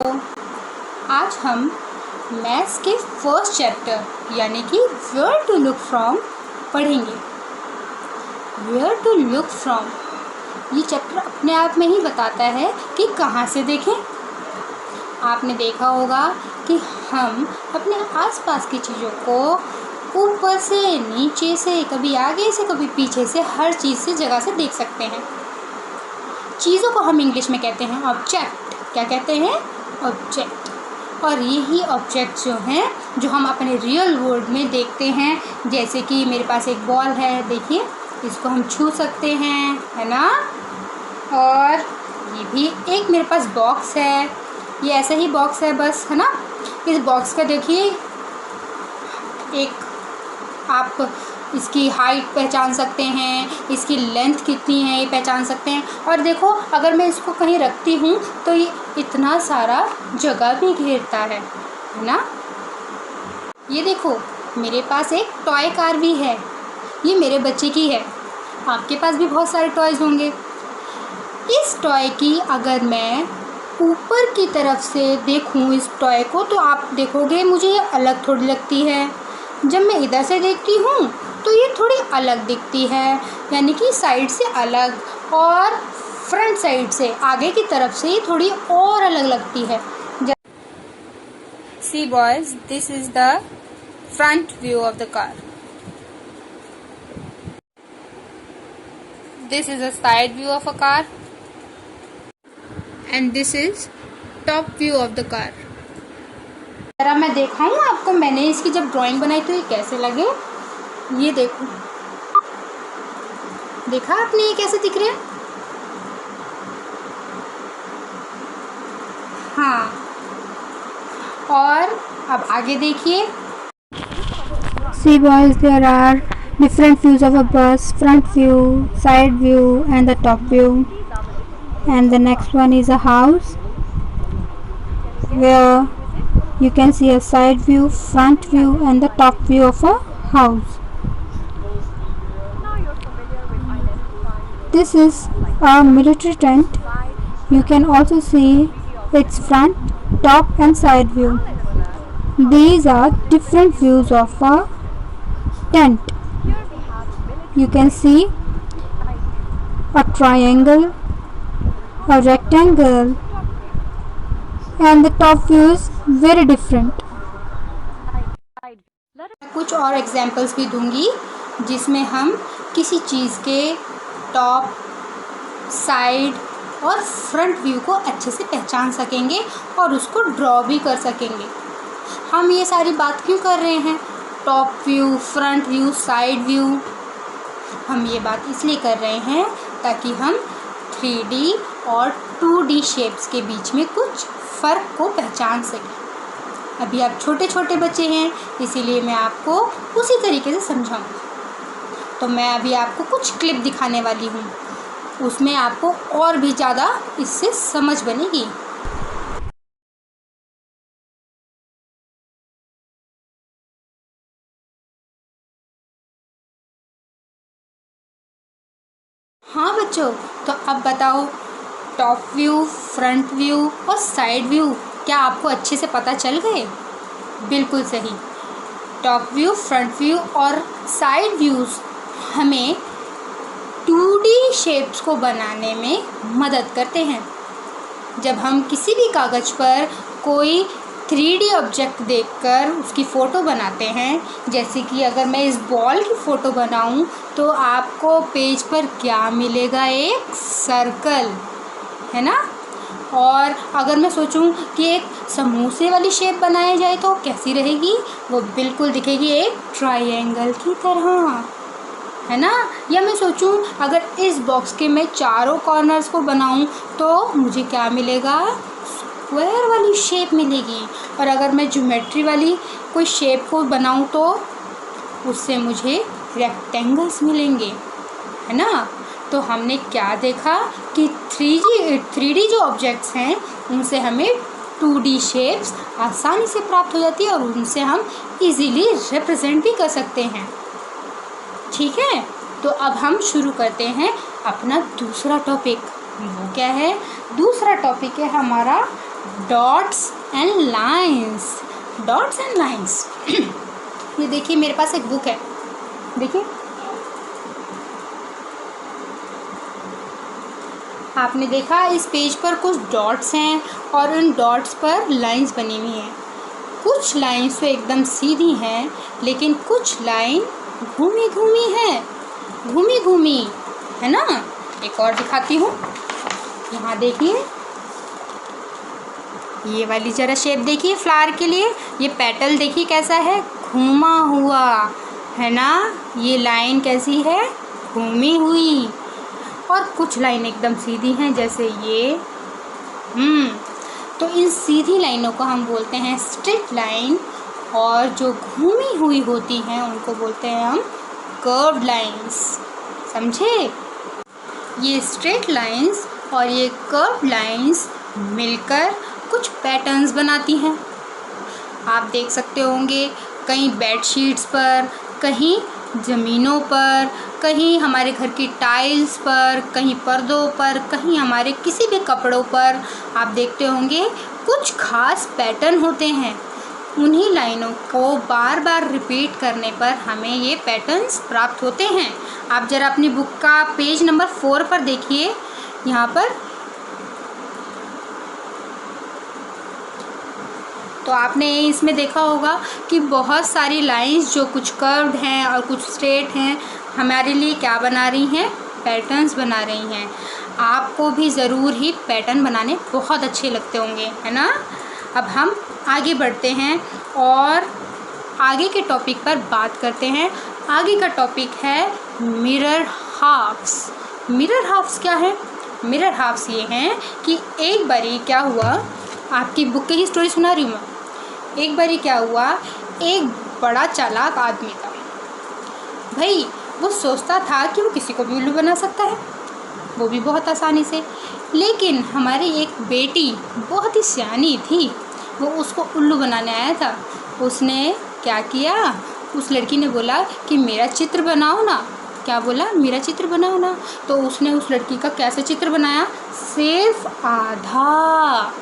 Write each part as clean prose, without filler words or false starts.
आज हम मैथ्स के फर्स्ट चैप्टर यानी कि वेयर टू लुक फ्रॉम पढ़ेंगे। वेयर टू लुक फ्रॉम ये चैप्टर अपने आप में ही बताता है कि कहाँ से देखें। आपने देखा होगा कि हम अपने आसपास की चीज़ों को ऊपर से, नीचे से, कभी आगे से, कभी पीछे से, हर चीज़ से, जगह से देख सकते हैं। चीज़ों को हम इंग्लिश में कहते हैं ऑब्जेक्ट। क्या कहते हैं? ऑब्जेक्ट। और यही ऑब्जेक्ट जो हैं जो हम अपने रियल वर्ल्ड में देखते हैं, जैसे कि मेरे पास एक बॉल है, देखिए इसको हम छू सकते हैं, है ना। और ये भी एक मेरे पास बॉक्स है, ये ऐसा ही बॉक्स है बस, है ना। इस बॉक्स का देखिए, एक आप इसकी हाइट पहचान सकते हैं, इसकी लेंथ कितनी है ये पहचान सकते हैं। और देखो, अगर मैं इसको कहीं रखती हूँ तो ये इतना सारा जगह भी घेरता है ना। ये देखो, मेरे पास एक टॉय कार भी है, ये मेरे बच्चे की है। आपके पास भी बहुत सारे टॉयज़ होंगे। इस टॉय की अगर मैं ऊपर की तरफ से देखूँ इस टॉय को, तो आप देखोगे मुझे ये अलग थोड़ी लगती है। जब मैं इधर से देखती हूँ तो ये थोड़ी अलग दिखती है, यानी कि साइड से अलग, और फ्रंट साइड से, आगे की तरफ से ये थोड़ी और अलग लगती है। See boys, this is the front view of the car. This is a side view of a car. And this is top view of the car. जरा मैं दिखाऊं आपको, मैंने इसकी जब ड्राइंग बनाई तो ये कैसे लगे। ये देखो, देखा आपने ये कैसे दिख रहे हैं? हाँ, और अब आगे देखिए। See boys, there are different views of a bus: front view, side view and the top view. And the next one is a house, where you can see a side view, front view and the top view of a house. This is a military tent. You can also see its front, top and side view. These are different views of a tent. You can see a triangle, a rectangle, and the top view is very different. कुछ और examples भी दूंगी जिसमें हम किसी चीज़ के top, side और front view को अच्छे से पहचान सकेंगे और उसको ड्रॉ भी कर सकेंगे। हम ये सारी बात क्यों कर रहे हैं? Top view, front view, side view, हम ये बात इसलिए कर रहे हैं ताकि हम 3D और 2D शेप्स के बीच में कुछ फ़र्क को पहचान सकें। अभी आप छोटे छोटे बच्चे हैं, इसीलिए मैं आपको उसी तरीके से समझाऊंगा। तो मैं अभी आपको कुछ क्लिप दिखाने वाली हूँ, उसमें आपको और भी ज़्यादा इससे समझ बनेगी। हाँ बच्चों, तो अब बताओ, टॉप व्यू, फ्रंट व्यू और साइड व्यू क्या आपको अच्छे से पता चल गए? बिल्कुल सही। टॉप व्यू, फ्रंट व्यू और साइड व्यूज़ हमें 2D शेप्स को बनाने में मदद करते हैं। जब हम किसी भी कागज़ पर कोई 3D ऑब्जेक्ट देखकर उसकी फ़ोटो बनाते हैं, जैसे कि अगर मैं इस बॉल की फ़ोटो बनाऊं तो आपको पेज पर क्या मिलेगा? एक सर्कल, है ना। और अगर मैं सोचूं कि एक समोसे वाली शेप बनाई जाए तो कैसी रहेगी? वो बिल्कुल दिखेगी एक ट्रायंगल की तरह, है ना। या मैं सोचूं अगर इस बॉक्स के मैं चारों कॉर्नर्स को बनाऊं तो मुझे क्या मिलेगा? स्क्वायर वाली शेप मिलेगी। और अगर मैं ज्योमेट्री वाली कोई शेप को बनाऊं तो उससे मुझे रेक्टेंगल्स मिलेंगे, है ना। तो हमने क्या देखा कि 3D जो ऑब्जेक्ट्स हैं उनसे हमें 2D शेप्स आसानी से प्राप्त हो जाती है और उनसे हम इजीली रिप्रेजेंट भी कर सकते हैं। ठीक है, तो अब हम शुरू करते हैं अपना दूसरा टॉपिक। वो क्या है? दूसरा टॉपिक है हमारा dots and lines. Dots and lines ये देखिए मेरे पास एक बुक है, देखिए आपने देखा इस पेज पर कुछ डॉट्स हैं और उन डॉट्स पर लाइंस बनी हुई हैं। कुछ लाइंस तो एकदम सीधी हैं, लेकिन कुछ लाइन घूमी घूमी है, घूमी घूमी है ना। एक और दिखाती हूँ, यहाँ देखिए ये वाली जरा शेप देखिए फ्लावर के लिए, ये पेटल देखिए कैसा है, घूमा हुआ है ना। ये लाइन कैसी है, घूमी हुई। और कुछ लाइन एकदम सीधी हैं जैसे ये। तो इन सीधी लाइनों को हम बोलते हैं स्ट्रेट लाइन, और जो घूमी हुई होती हैं उनको बोलते हैं हम कर्व्ड लाइंस। समझे? ये स्ट्रेट लाइंस और ये कर्व्ड लाइंस मिलकर कुछ पैटर्न्स बनाती हैं। आप देख सकते होंगे कहीं बेडशीट्स पर, कहीं ज़मीनों पर, कहीं हमारे घर की टाइल्स पर, कहीं पर्दों पर, कहीं हमारे किसी भी कपड़ों पर आप देखते होंगे कुछ खास पैटर्न होते हैं। उन्हीं लाइनों को बार बार रिपीट करने पर हमें ये पैटर्न्स प्राप्त होते हैं। आप ज़रा अपनी बुक का पेज नंबर 4 पर देखिए, यहाँ पर तो आपने इसमें देखा होगा कि बहुत सारी लाइंस जो कुछ कर्व्ड हैं और कुछ स्ट्रेट हैं हमारे लिए क्या बना रही हैं, पैटर्न्स बना रही हैं। आपको भी ज़रूर ही पैटर्न बनाने बहुत अच्छे लगते होंगे, है ना। अब हम आगे बढ़ते हैं और आगे के टॉपिक पर बात करते हैं। आगे का टॉपिक है मिरर हाफ्स। मिरर हाफ्स क्या है? मिरर हाफ्स ये हैं कि एक बारी क्या हुआ, आपकी बुक की ही स्टोरी सुना रही हूँ मैं। एक बारी क्या हुआ, एक बड़ा चालाक आदमी था भाई। वो सोचता था कि वो किसी को भी उल्लू बना सकता है, वो भी बहुत आसानी से। लेकिन हमारी एक बेटी बहुत ही सियानी थी, वो उसको उल्लू बनाने आया था। उसने क्या किया, उस लड़की ने बोला कि मेरा चित्र बनाओ ना। क्या बोला? मेरा चित्र बनाओ ना। तो उसने उस लड़की का कैसा चित्र बनाया, सिर्फ आधा,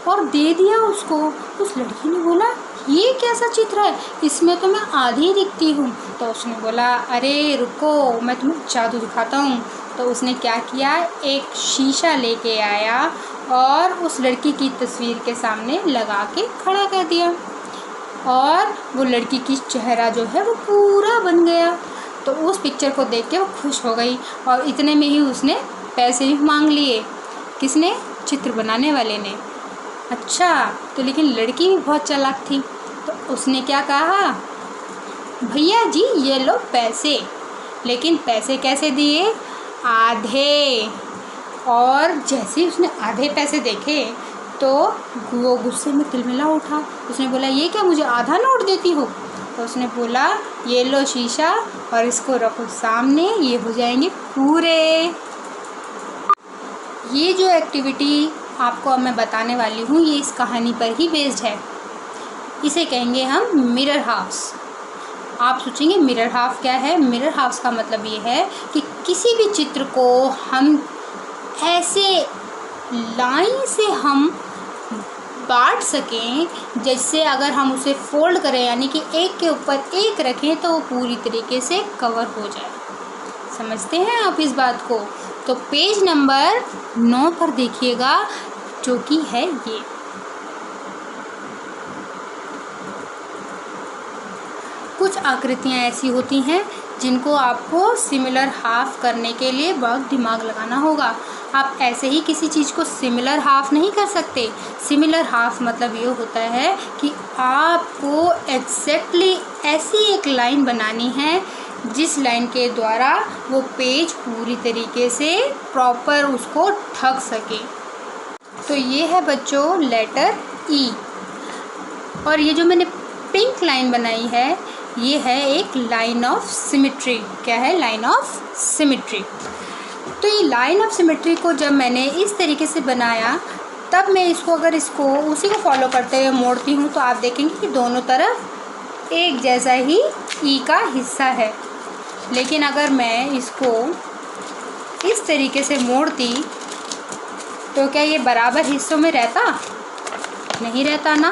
और दे दिया उसको। उस लड़की ने बोला ये कैसा चित्र है, इसमें तो मैं आधी दिखती हूँ। तो उसने बोला अरे रुको, मैं तुम्हें जादू दिखाता हूँ। तो उसने क्या किया, एक शीशा लेके आया और उस लड़की की तस्वीर के सामने लगा के खड़ा कर दिया, और वो लड़की की चेहरा जो है वो पूरा बन गया। तो उस पिक्चर को देख के वो खुश हो गई, और इतने में ही उसने पैसे भी मांग लिए। किसने? चित्र बनाने वाले ने। अच्छा, तो लेकिन लड़की भी बहुत चालाक थी, तो उसने क्या कहा, भैया जी ये लो पैसे। लेकिन पैसे कैसे दिए? आधे। और जैसे ही उसने आधे पैसे देखे तो वो गुस्से में तिलमिला उठा। उसने बोला ये क्या, मुझे आधा नोट देती हो? तो उसने बोला ये लो शीशा और इसको रखो सामने, ये हो जाएंगे पूरे। ये जो एक्टिविटी आपको अब मैं बताने वाली हूँ ये इस कहानी पर ही बेस्ड है। इसे कहेंगे हम मिरर हाफ्स। आप सोचेंगे मिरर हाफ क्या है? मिरर हाफ्स का मतलब ये है कि किसी भी चित्र को हम ऐसे लाइन से हम बांट सकें, जैसे अगर हम उसे फोल्ड करें यानी कि एक के ऊपर एक रखें तो वो पूरी तरीके से कवर हो जाए। समझते हैं आप इस बात को? तो पेज नंबर 9 पर देखिएगा, जो कि है ये। कुछ आकृतियाँ ऐसी होती हैं जिनको आपको सिमिलर हाफ करने के लिए बहुत दिमाग लगाना होगा। आप ऐसे ही किसी चीज़ को सिमिलर हाफ नहीं कर सकते। सिमिलर हाफ मतलब ये होता है कि आपको एग्जैक्टली ऐसी एक लाइन बनानी है जिस लाइन के द्वारा वो पेज पूरी तरीके से प्रॉपर उसको ढक सके। तो ये है बच्चों लेटर ई, और ये जो मैंने पिंक लाइन बनाई है ये है एक लाइन ऑफ सिमेट्री। क्या है? Line of symmetry. तो ये लाइन ऑफ सिमेट्री को जब मैंने इस तरीके से बनाया तब मैं इसको अगर इसको उसी को फॉलो करते हुए मोड़ती हूँ तो आप देखेंगे कि दोनों तरफ एक जैसा ही ई का हिस्सा है। लेकिन अगर मैं इसको इस तरीके से मोड़ती तो क्या ये बराबर हिस्सों में रहता? नहीं रहता ना।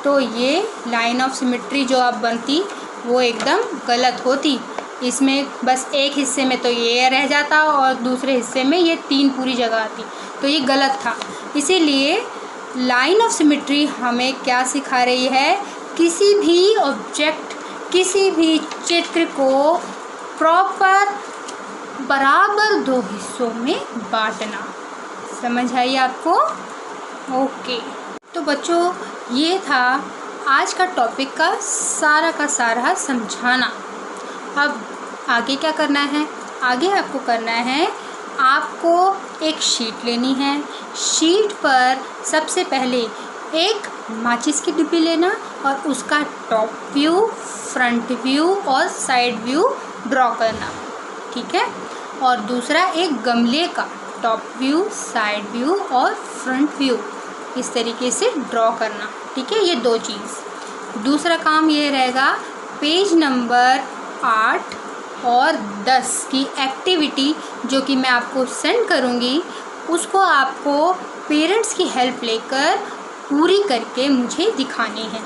तो ये लाइन ऑफ सिमेट्री जो अब बनती वो एकदम गलत होती। इसमें बस एक हिस्से में तो ये रह जाता और दूसरे हिस्से में ये 3 पूरी जगह आती, तो ये गलत था। इसीलिए लाइन ऑफ सिमेट्री हमें क्या सिखा रही है? किसी भी ऑब्जेक्ट, किसी भी चित्र को प्रॉपर बराबर 2 हिस्सों में बांटना। समझ आई आपको? ओके। तो बच्चों ये था आज का टॉपिक का सारा समझाना। अब आगे क्या करना है? आगे आपको करना है, आपको एक शीट लेनी है। शीट पर सबसे पहले एक माचिस की डिब्बी लेना और उसका टॉप व्यू, फ्रंट व्यू और साइड व्यू ड्रॉ करना, ठीक है। और दूसरा एक गमले का टॉप व्यू, साइड व्यू और फ्रंट व्यू इस तरीके से ड्रॉ करना, ठीक है। ये 2 चीज़। दूसरा काम ये रहेगा, पेज नंबर 8 और 10 की एक्टिविटी जो कि मैं आपको सेंड करूँगी, उसको आपको पेरेंट्स की हेल्प लेकर पूरी करके मुझे दिखानी है।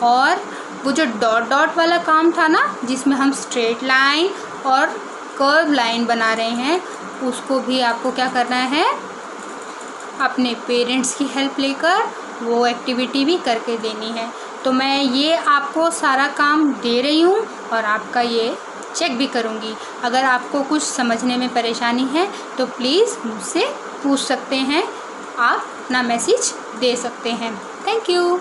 और वो जो डॉट डॉट वाला काम था ना, जिसमें हम स्ट्रेट लाइन और कर्व लाइन बना रहे हैं, उसको भी आपको क्या करना है? अपने पेरेंट्स की हेल्प लेकर वो एक्टिविटी भी करके देनी है। तो मैं ये आपको सारा काम दे रही हूँ और आपका ये चेक भी करूँगी। अगर आपको कुछ समझने में परेशानी है तो प्लीज़ मुझसे पूछ सकते हैं, आप अपना मैसेज दे सकते हैं। Thank you.